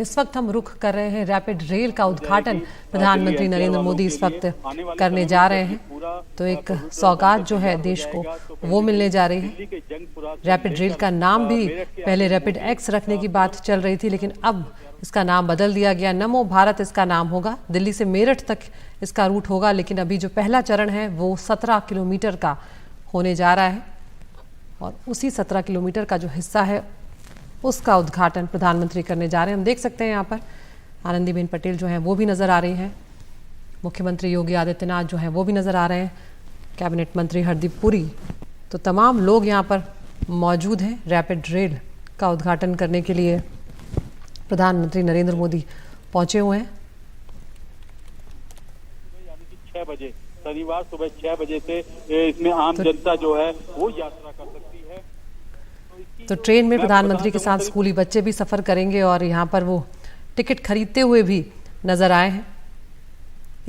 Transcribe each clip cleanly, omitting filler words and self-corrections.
इस वक्त हम रुख कर रहे हैं रैपिड रेल का उद्घाटन प्रधानमंत्री नरेंद्र मोदी इस वक्त करने जा रहे हैं। तो एक सौगात जो है देश को वो मिलने जा रही है। रैपिड रेल का नाम भी पहले रैपिड एक्स रखने की बात चल रही थी, लेकिन अब इसका नाम बदल दिया गया। नमो भारत इसका नाम होगा। दिल्ली से मेरठ तक इसका रूट होगा, लेकिन अभी जो पहला चरण है वो 17 किलोमीटर का होने जा रहा है और उसी 17 किलोमीटर का जो हिस्सा है उसका उद्घाटन प्रधानमंत्री करने जा रहे हैं। हम देख सकते हैं यहाँ पर आनंदीबेन पटेल जो हैं वो भी नज़र आ रही हैं, मुख्यमंत्री योगी आदित्यनाथ जो हैं वो भी नज़र आ रहे हैं, कैबिनेट मंत्री हरदीप पुरी। तो तमाम लोग यहाँ पर मौजूद हैं। रैपिड रेल का उद्घाटन करने के लिए प्रधानमंत्री नरेंद्र मोदी पहुंचे हुए हैं। 6 बजे शनिवार सुबह 6 बजे से इसमें आम जनता जो है वो यात्रा कर सकती है। तो ट्रेन में प्रधानमंत्री के साथ स्कूली बच्चे भी सफर करेंगे और यहाँ पर वो टिकट खरीदते हुए भी नजर आए हैं।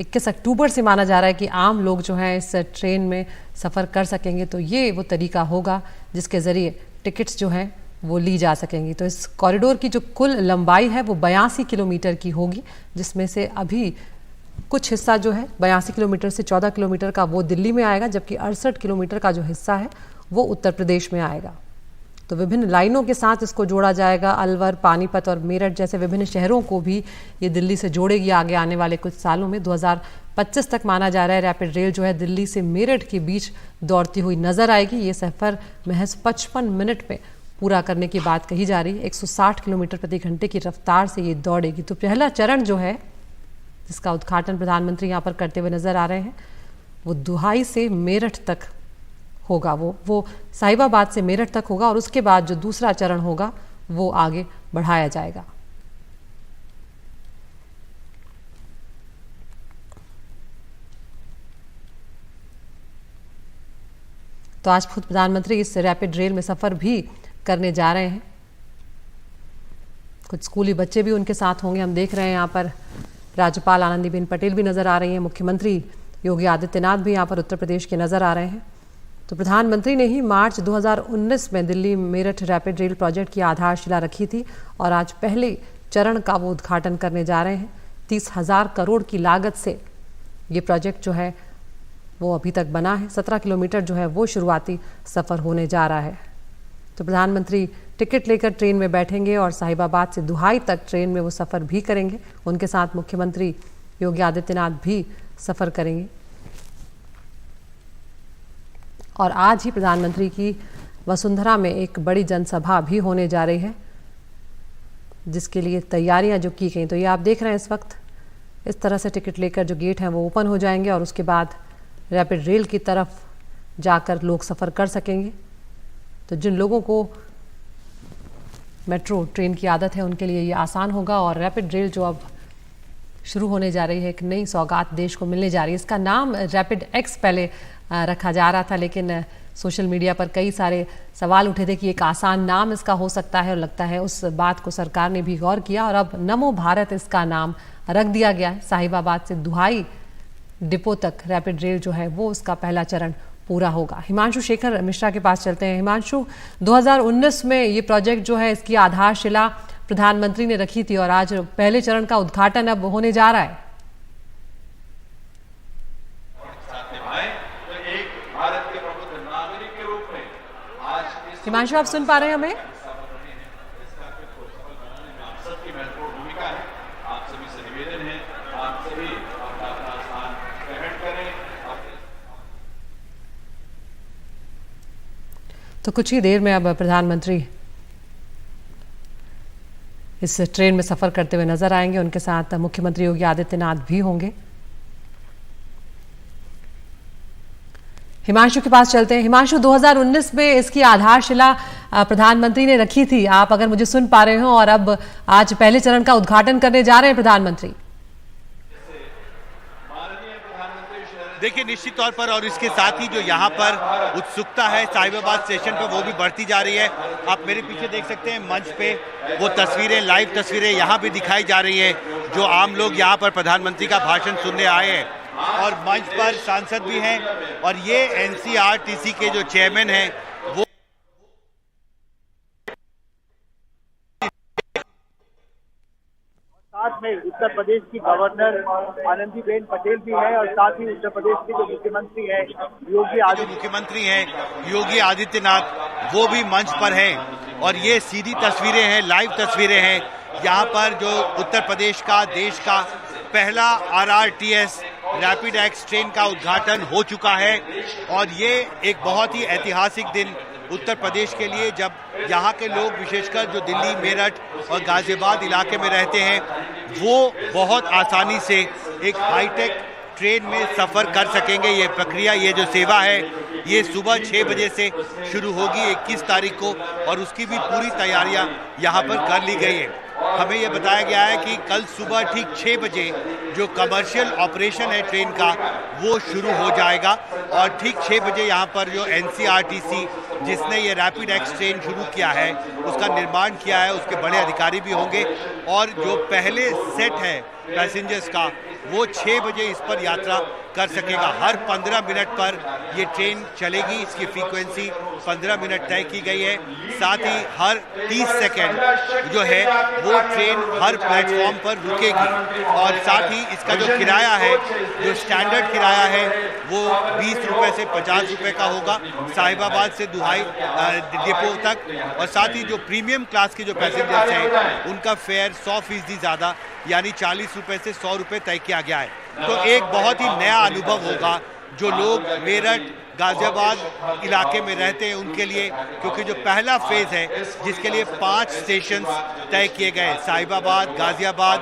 21 अक्टूबर से माना जा रहा है कि आम लोग जो हैं इस ट्रेन में सफर कर सकेंगे। तो ये वो तरीका होगा जिसके जरिए टिकट्स जो हैं वो ली जा सकेंगी। तो इस कॉरिडोर की जो कुल लंबाई है वो 82 किलोमीटर की होगी, जिसमें से अभी कुछ हिस्सा जो है 82 किलोमीटर से 14 किलोमीटर का वो दिल्ली में आएगा, जबकि 68 किलोमीटर का जो हिस्सा है वो उत्तर प्रदेश में आएगा। तो विभिन्न लाइनों के साथ इसको जोड़ा जाएगा। अलवर, पानीपत और मेरठ जैसे विभिन्न शहरों को भी ये दिल्ली से जोड़ेगी आगे आने वाले कुछ सालों में। 2025 तक माना जा रहा है रैपिड रेल जो है दिल्ली से मेरठ के बीच दौड़ती हुई नजर आएगी। ये सफर महज 55 मिनट में पूरा करने की बात कही जा रही है। 160 किलोमीटर प्रति घंटे की रफ्तार से ये दौड़ेगी। तो पहला चरण जो है जिसका उद्घाटन प्रधानमंत्री यहाँ पर करते हुए नजर आ रहे हैं वो दुहाई से मेरठ तक होगा। वो साहिबाबाद से मेरठ तक होगा और उसके बाद जो दूसरा चरण होगा वो आगे बढ़ाया जाएगा। तो आज खुद प्रधानमंत्री इस रैपिड रेल में सफर भी करने जा रहे हैं। कुछ स्कूली बच्चे भी उनके साथ होंगे। हम देख रहे हैं यहाँ पर राज्यपाल आनंदीबेन पटेल भी नजर आ रही हैं, मुख्यमंत्री योगी आदित्यनाथ भी यहाँ पर उत्तर प्रदेश के नजर आ रहे हैं। तो प्रधानमंत्री ने ही मार्च 2019 में Delhi Meerut rapid rail project की आधारशिला रखी थी और आज पहले चरण का वो उद्घाटन करने जा रहे हैं। 30,000 करोड़ की लागत से ये प्रोजेक्ट जो है वो अभी तक बना है। 17 किलोमीटर जो है वो शुरुआती सफ़र होने जा रहा है। तो प्रधानमंत्री टिकट लेकर ट्रेन में बैठेंगे और साहिबाबाद से दुहाई तक ट्रेन में वो सफ़र भी करेंगे। उनके साथ मुख्यमंत्री योगी आदित्यनाथ भी सफ़र करेंगे और आज ही प्रधानमंत्री की वसुंधरा में एक बड़ी जनसभा भी होने जा रही है, जिसके लिए तैयारियां जो की गई। तो ये आप देख रहे हैं इस वक्त इस तरह से टिकट लेकर जो गेट हैं वो ओपन हो जाएंगे और उसके बाद रैपिड रेल की तरफ जाकर लोग सफ़र कर सकेंगे। तो जिन लोगों को मेट्रो ट्रेन की आदत है उनके लिए ये आसान होगा। और रैपिड रेल जो अब शुरू होने जा रही है, एक नई सौगात देश को मिलने जा रही है। इसका नाम रैपिड एक्स पहले रखा जा रहा था, लेकिन सोशल मीडिया पर कई सारे सवाल उठे थे कि एक आसान नाम इसका हो सकता है और लगता है उस बात को सरकार ने भी गौर किया और अब नमो भारत इसका नाम रख दिया गया है। साहिबाबाद से दुहाई डिपो तक रैपिड रेल जो है वो उसका पहला चरण पूरा होगा। हिमांशु शेखर मिश्रा के पास चलते हैं। हिमांशु, 2019 में ये प्रोजेक्ट जो है इसकी आधारशिला प्रधानमंत्री ने रखी थी और आज पहले चरण का उद्घाटन अब होने जा रहा है। हिमांशु, आप सुन पा रहे हैं हमें? तो कुछ ही देर में अब प्रधानमंत्री इस ट्रेन में सफर करते हुए नजर आएंगे। उनके साथ मुख्यमंत्री योगी आदित्यनाथ भी होंगे। हिमांशु के पास चलते हैं। हिमांशु, 2019 में इसकी आधारशिला प्रधानमंत्री ने रखी थी, आप अगर मुझे सुन पा रहे हो, और अब आज पहले चरण का उद्घाटन करने जा रहे हैं प्रधानमंत्री। देखिए, निश्चित तौर पर और इसके साथ ही जो यहाँ पर उत्सुकता है साहिबाबाद स्टेशन पर वो भी बढ़ती जा रही है। आप मेरे पीछे देख सकते हैं मंच पे वो तस्वीरें, लाइव तस्वीरें यहाँ भी दिखाई जा रही हैं। जो आम लोग यहाँ पर प्रधानमंत्री का भाषण सुनने आए हैं और मंच पर सांसद भी हैं और ये एनसीआरटीसी के जो चेयरमैन हैं वो साथ में उत्तर प्रदेश की गवर्नर आनंदीबेन पटेल भी है और साथ ही उत्तर प्रदेश के जो मुख्यमंत्री हैं योगी आदित्यनाथ वो भी मंच पर हैं और ये सीधी तस्वीरें हैं, लाइव तस्वीरें हैं। यहाँ पर जो उत्तर प्रदेश का देश का पहला RRTS रैपिड एक्स ट्रेन का उद्घाटन हो चुका है और ये एक बहुत ही ऐतिहासिक दिन उत्तर प्रदेश के लिए, जब यहाँ के लोग विशेषकर जो दिल्ली, मेरठ और गाजियाबाद इलाके में रहते हैं वो बहुत आसानी से एक हाईटेक ट्रेन में सफ़र कर सकेंगे। ये प्रक्रिया, ये जो सेवा है, ये सुबह 6 बजे से शुरू होगी 21 तारीख को और उसकी भी पूरी तैयारियां यहाँ पर कर ली गई है। हमें ये बताया गया है कि कल सुबह ठीक 6 बजे जो कमर्शियल ऑपरेशन है ट्रेन का वो शुरू हो जाएगा और ठीक 6 बजे यहाँ पर जो NCRTC जिसने ये रैपिड एक्स ट्रेन शुरू किया है, उसका निर्माण किया है, उसके बड़े अधिकारी भी होंगे और जो पहले सेट है पैसेंजर्स का वो 6 बजे इस पर यात्रा कर सकेगा। हर 15 मिनट पर ये ट्रेन चलेगी, इसकी फ्रीक्वेंसी 15 मिनट तय की गई है। साथ ही हर 30 सेकेंड जो है वो ट्रेन हर प्लेटफॉर्म पर रुकेगी और साथ ही इसका जो किराया है, जो स्टैंडर्ड किराया है वो 20 रुपये से 50 रुपये का होगा साहिबाबाद से दुहाई डिपो तक और साथ ही जो प्रीमियम क्लास के जो पैसेंजर्स हैं उनका फेयर 100% ज़्यादा यानी 40 रुपये से 100 रुपये तय किया गया है। तो एक बहुत ही नया अनुभव होगा जो लोग मेरठ, गाजियाबाद इलाके में रहते हैं उनके लिए, क्योंकि जो पहला फेज है जिसके लिए 5 स्टेशन तय किए गए, साहिबाबाद, गाजियाबाद,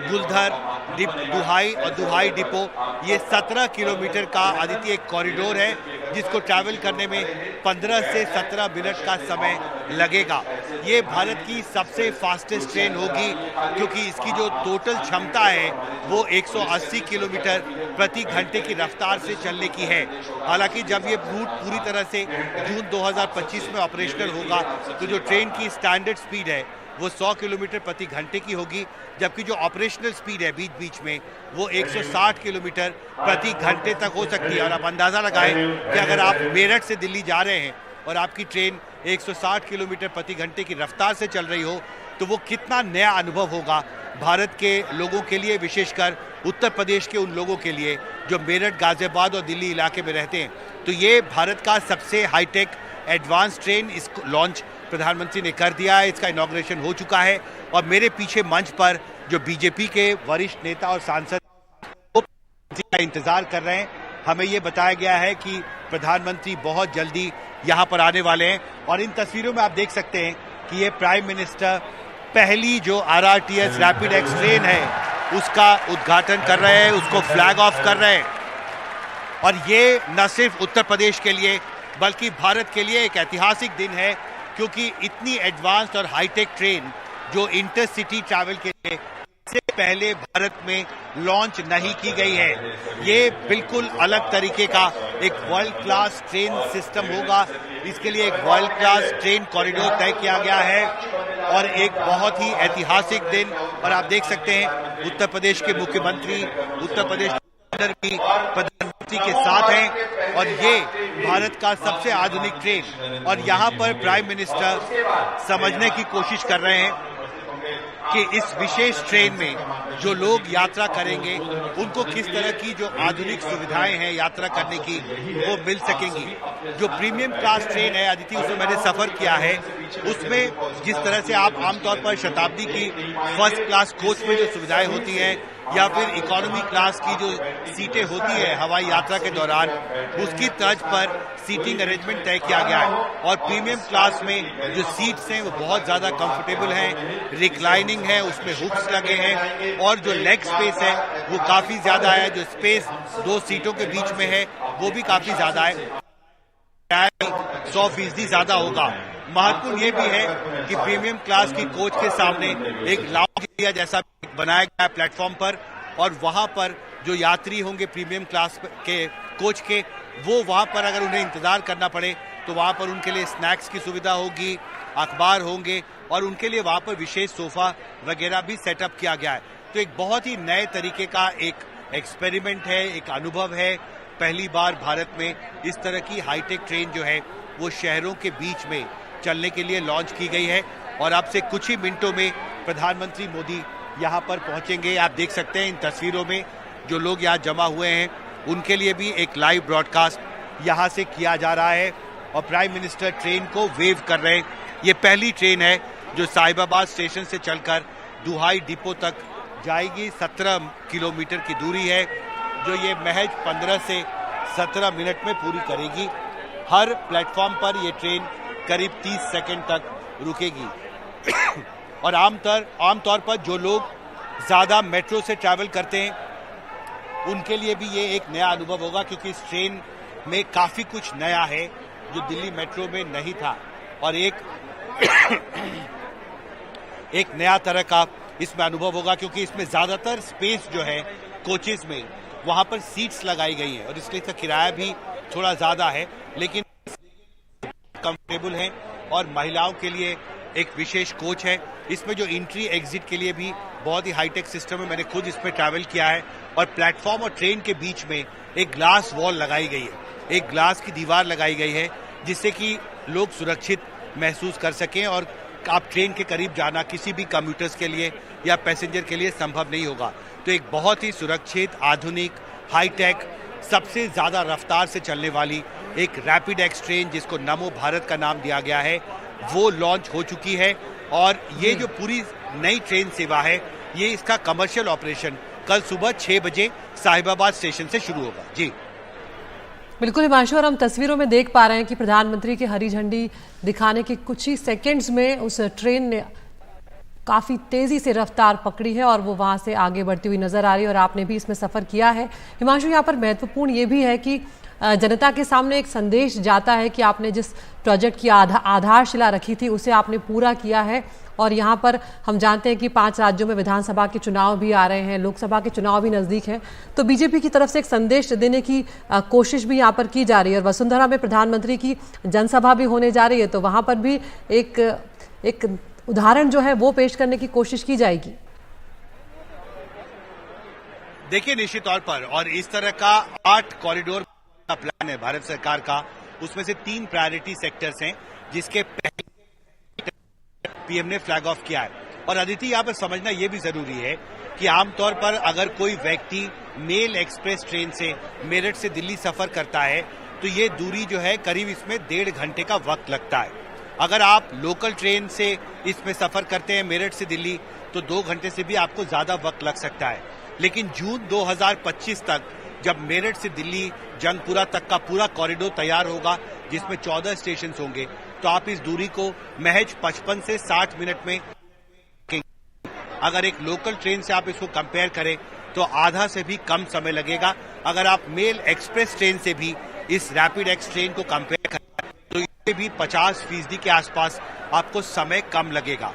गुलधर, दुहाई और दुहाई डिपो, ये 17 किलोमीटर का आदित्य एक कॉरिडोर है जिसको ट्रैवल करने में 15 से 17 मिनट का समय लगेगा। ये भारत की सबसे फास्टेस्ट ट्रेन होगी क्योंकि इसकी जो टोटल क्षमता है वो 180 किलोमीटर प्रति घंटे की रफ्तार से चलने की है। हालांकि जब ये रूट पूरी तरह से जून 2025 में ऑपरेशनल होगा तो जो ट्रेन की स्टैंडर्ड स्पीड है वो 100 किलोमीटर प्रति घंटे की होगी, जबकि जो ऑपरेशनल स्पीड है बीच बीच में वो 160 किलोमीटर प्रति घंटे तक हो सकती है। और आप अंदाज़ा लगाएं कि अगर आप मेरठ से दिल्ली जा रहे हैं और आपकी ट्रेन 160 किलोमीटर प्रति घंटे की रफ्तार से चल रही हो तो वो कितना नया अनुभव होगा भारत के लोगों के लिए, विशेषकर उत्तर प्रदेश के उन लोगों के लिए जो मेरठ, गाजियाबाद और दिल्ली इलाके में रहते हैं। तो ये भारत का सबसे हाईटेक एडवांस ट्रेन, इसको लॉन्च प्रधानमंत्री ने कर दिया है, इसका इनॉग्रेशन हो चुका है और मेरे पीछे मंच पर जो बीजेपी के वरिष्ठ नेता और सांसद का इंतजार कर रहे हैं। हमें ये बताया गया है कि प्रधानमंत्री बहुत जल्दी यहाँ पर आने वाले हैं और इन तस्वीरों में आप देख सकते हैं कि ये प्राइम मिनिस्टर पहली जो RRTS रैपिड एक्स ट्रेन है उसका उद्घाटन कर रहे हैं, उसको फ्लैग ऑफ कर रहे हैं और ये न सिर्फ उत्तर प्रदेश के लिए बल्कि भारत के लिए एक ऐतिहासिक दिन है क्योंकि इतनी एडवांस्ड और हाईटेक ट्रेन जो इंटरसिटी ट्रैवल के लिए से पहले भारत में लॉन्च नहीं की गई है। ये बिल्कुल अलग तरीके का एक वर्ल्ड क्लास ट्रेन सिस्टम होगा। इसके लिए एक वर्ल्ड क्लास ट्रेन कॉरिडोर तय किया गया है और एक बहुत ही ऐतिहासिक दिन। और आप देख सकते हैं उत्तर प्रदेश के मुख्यमंत्री, उत्तर प्रदेश भी प्रधानमंत्री के साथ हैं और ये भारत का सबसे आधुनिक ट्रेन। और यहाँ पर प्राइम मिनिस्टर समझने की कोशिश कर रहे हैं कि इस विशेष ट्रेन में जो लोग यात्रा करेंगे उनको किस तरह की जो आधुनिक सुविधाएं हैं यात्रा करने की वो मिल सकेंगी। जो प्रीमियम क्लास ट्रेन है अदिति, उसमें मैंने सफर किया है, उसमें जिस तरह से आप आमतौर पर शताब्दी की फर्स्ट क्लास कोच में जो सुविधाएं होती हैं या फिर इकोनॉमी क्लास की जो सीटें होती है हवाई यात्रा के दौरान, उसकी तर्ज पर सीटिंग अरेंजमेंट तय किया गया है। और प्रीमियम क्लास में जो सीट्स हैं वो बहुत ज़्यादा कंफर्टेबल हैं, रिक्लाइनिंग है, उसमें हुक्स लगे हैं और जो लेग स्पेस है वो काफ़ी ज़्यादा है। जो स्पेस 2 सीटों के बीच में है वो भी काफ़ी ज़्यादा है, 100% ज़्यादा होगा। महत्वपूर्ण ये भी है कि प्रीमियम क्लास की कोच के सामने एक लाउंज एरिया जैसा बनाया गया है प्लेटफॉर्म पर और वहां पर जो यात्री होंगे प्रीमियम क्लास के कोच के, वो वहां पर अगर उन्हें इंतजार करना पड़े तो वहां पर उनके लिए स्नैक्स की सुविधा होगी, अखबार होंगे और उनके लिए वहां पर विशेष सोफा वगैरह भी सेटअप किया गया है। तो एक बहुत ही नए तरीके का एक एक्सपेरिमेंट है, एक अनुभव है। पहली बार भारत में इस तरह की हाईटेक ट्रेन जो है वो शहरों के बीच में चलने के लिए लॉन्च की गई है और अब से कुछ ही मिनटों में प्रधानमंत्री मोदी यहाँ पर पहुंचेंगे। आप देख सकते हैं इन तस्वीरों में जो लोग यहाँ जमा हुए हैं उनके लिए भी एक लाइव ब्रॉडकास्ट यहाँ से किया जा रहा है और प्राइम मिनिस्टर ट्रेन को वेव कर रहे हैं। ये पहली ट्रेन है जो साहिबाबाद स्टेशन से चलकर दुहाई डिपो तक जाएगी। 17 किलोमीटर की दूरी है जो ये महज 15 से 17 मिनट में पूरी करेगी। हर प्लेटफॉर्म पर ये ट्रेन करीब 30 सेकंड तक रुकेगी और आमतौर पर जो लोग ज़्यादा मेट्रो से ट्रैवल करते हैं उनके लिए भी ये एक नया अनुभव होगा, क्योंकि इस ट्रेन में काफ़ी कुछ नया है जो दिल्ली मेट्रो में नहीं था और एक नया तरह का इसमें अनुभव होगा, क्योंकि इसमें ज़्यादातर स्पेस जो है कोचेस में वहाँ पर सीट्स लगाई गई हैं और इसलिए इसका किराया भी थोड़ा ज़्यादा है, लेकिन कंफर्टेबल है और महिलाओं के लिए एक विशेष कोच है। इसमें जो एंट्री एग्जिट के लिए भी बहुत ही हाईटेक सिस्टम है। मैंने खुद इसमें ट्रैवल किया है और प्लेटफॉर्म और ट्रेन के बीच में एक ग्लास वॉल लगाई गई है, एक ग्लास की दीवार लगाई गई है जिससे कि लोग सुरक्षित महसूस कर सकें और आप ट्रेन के करीब जाना किसी भी कम्यूटर्स के लिए या पैसेंजर के लिए संभव नहीं होगा। तो एक बहुत ही सुरक्षित, आधुनिक, हाईटेक, सबसे ज़्यादा रफ्तार से चलने वाली एक रैपिड एक्स ट्रेन जिसको नमो भारत का नाम दिया गया है वो लॉन्च हो चुकी है और ये जो पूरी नई ट्रेन सेवा है ये इसका कमर्शियल ऑपरेशन कल सुबह 6 बजे साहिबाबाद स्टेशन से शुरू होगा। जी बिल्कुल हिमांशु, और हम तस्वीरों में देख पा रहे हैं कि प्रधानमंत्री की हरी झंडी दिखाने के कुछ ही सेकंड्स में उस ट्रेन ने काफ़ी तेज़ी से रफ्तार पकड़ी है और वो वहाँ से आगे बढ़ती हुई नजर आ रही है और आपने भी इसमें सफ़र किया है। हिमांशु, यहाँ पर महत्वपूर्ण ये भी है कि जनता के सामने एक संदेश जाता है कि आपने जिस प्रोजेक्ट की आधारशिला रखी थी उसे आपने पूरा किया है और यहाँ पर हम जानते हैं कि 5 राज्यों में विधानसभा के चुनाव भी आ रहे हैं, लोकसभा के चुनाव भी नज़दीक हैं, तो बीजेपी की तरफ से एक संदेश देने की कोशिश भी यहाँ पर की जा रही है और वसुंधरा में प्रधानमंत्री की जनसभा भी होने जा रही है, तो वहाँ पर भी एक उदाहरण जो है वो पेश करने की कोशिश की जाएगी। देखिए, निश्चित तौर पर और इस तरह का 8 कॉरिडोर का प्लान है भारत सरकार का, उसमें से 3 प्रायोरिटी सेक्टर्स हैं जिसके पहले पीएम ने फ्लैग ऑफ किया है। और अदिति, यहाँ पर समझना यह भी जरूरी है कि आमतौर पर अगर कोई व्यक्ति मेल एक्सप्रेस ट्रेन से मेरठ से दिल्ली सफर करता है तो ये दूरी जो है करीब इसमें 1.5 घंटे का वक्त लगता है। अगर आप लोकल ट्रेन से इसमें सफर करते हैं मेरठ से दिल्ली तो 2 घंटे से भी आपको ज्यादा वक्त लग सकता है। लेकिन जून 2025 तक जब मेरठ से दिल्ली जंगपुरा तक का पूरा कॉरिडोर तैयार होगा जिसमें 14 स्टेशन होंगे तो आप इस दूरी को महज 55 से 60 मिनट में, अगर एक लोकल ट्रेन से आप इसको कंपेयर करें तो आधा से भी कम समय लगेगा। अगर आप मेल एक्सप्रेस ट्रेन से भी इस रैपिड एक्स ट्रेन को कंपेयर करें तो ये भी 50% के आसपास आपको समय कम लगेगा।